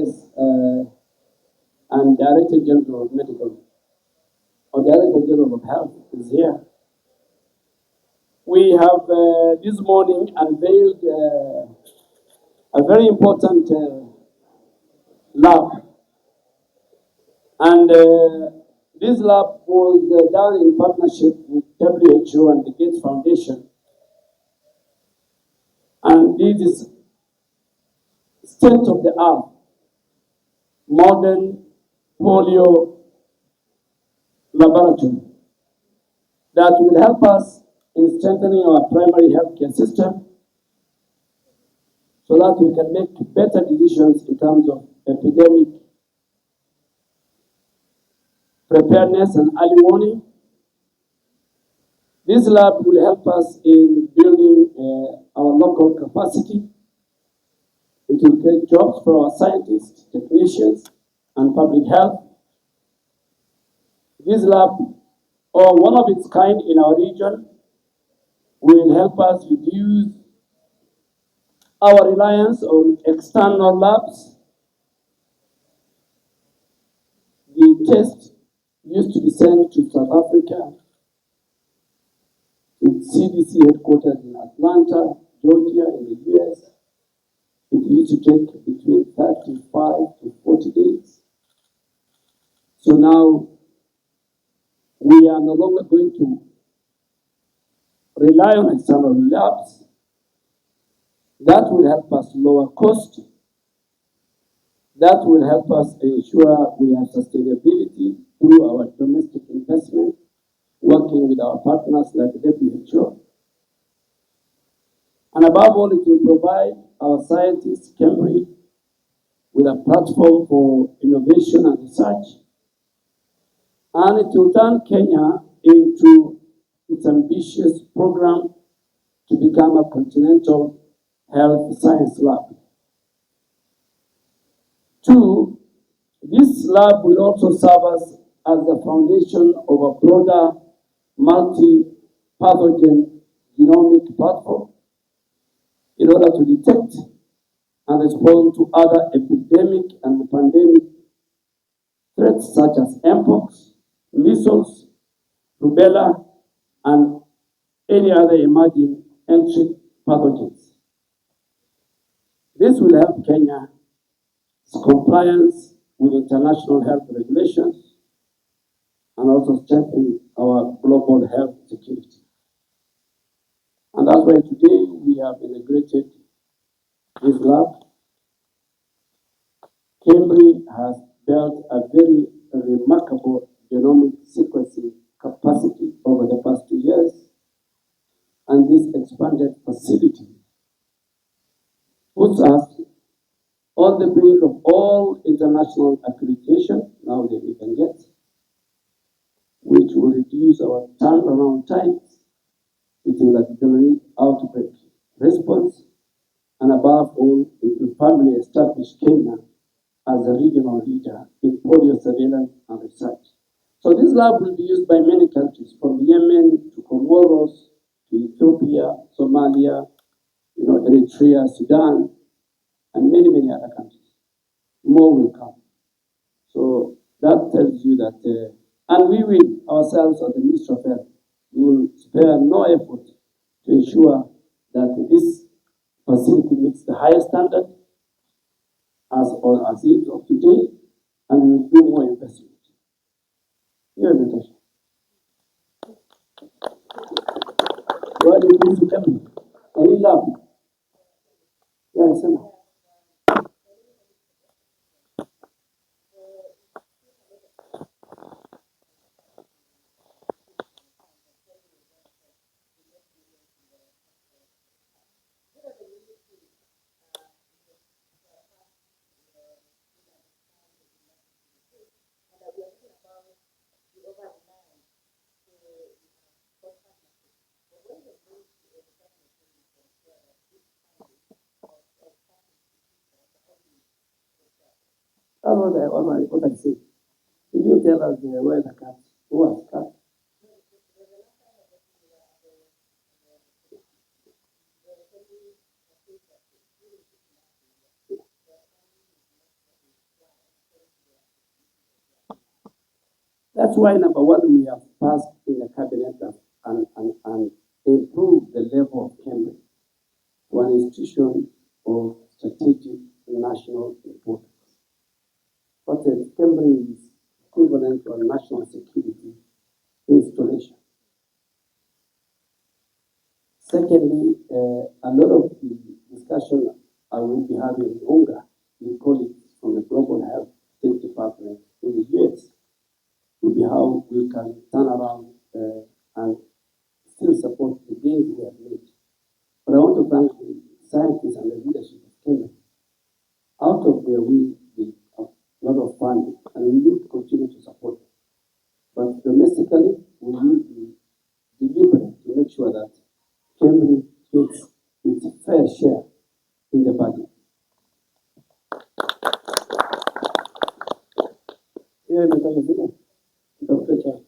Affairs and Director General of Medical, or Director General of Health is here. We have this morning unveiled a very important lab. And this lab was done in partnership with WHO and the Gates Foundation. And this is state-of-the-art modern polio laboratory that will help us in strengthening our primary healthcare system so that we can make better decisions in terms of epidemic preparedness and early warning. This lab will help us in building our local capacity. It will create jobs for our scientists, technicians, and public health. This lab, or one of its kind in our region, will help us reduce our reliance on external labs. The test used to be sent to South Africa, to CDC headquarters in Atlanta, Georgia, in the US. It used to take between 35 to 40 days. So now we are no longer going to rely on external labs. That will help us lower cost. That will help us ensure we have sustainability through our domestic investment, working with our partners like WHO. And above all, it will provide our scientists, Cambridge, with a platform for innovation and research. And it will turn Kenya into its ambitious program to become a continental health science lab. Two, this lab will also serve us as the foundation of a broader multi-pathogen genomic platform in order to detect and respond to other epidemic and pandemic threats such as mpox, measles, rubella, and any other emerging entry pathogens. This will help Kenya's compliance with international health regulations and also strengthen our global health security. And that's why today we have integrated this lab. Cambridge has built a very remarkable genomic sequencing capacity over the past 2 years, and this expanded facility puts us on the brink of all international accreditation now that we can get, which will reduce our turnaround times. It will accelerate outbreak response, and above all, it will firmly establish Kenya as a regional leader in polio surveillance and research. So this lab will be used by many countries, from Yemen to Comoros to Ethiopia, Somalia, Eritrea, Sudan, and many, many other countries. More will come. So that tells you that, and we will ourselves as the Ministry of Health, we will spare no effort to ensure that this facility meets the highest standard as it of today, and we will do more investment. Here, Natasha. Why do you need to tell me? Any love? Yes, sir. That's what I say. If you tell us where the cat, who has cat? That's why, number one, we have passed in the cabinet and improved the level of Cambridge to an institution of strategic national importance. But Cambridge is equivalent to a national security installation. Secondly, a lot of the discussion I will be having in UNGA with colleagues from the Global Health State Department in the US will be how we can turn around and still support the gains we have made. But I want to thank the scientists and the leadership of Kenya. Out of there will be a lot of funding, and we will continue to support them. But domestically, we will be deliberate to make sure that Cambridge gets its fair share in the budget. Here in the Dr. Chair.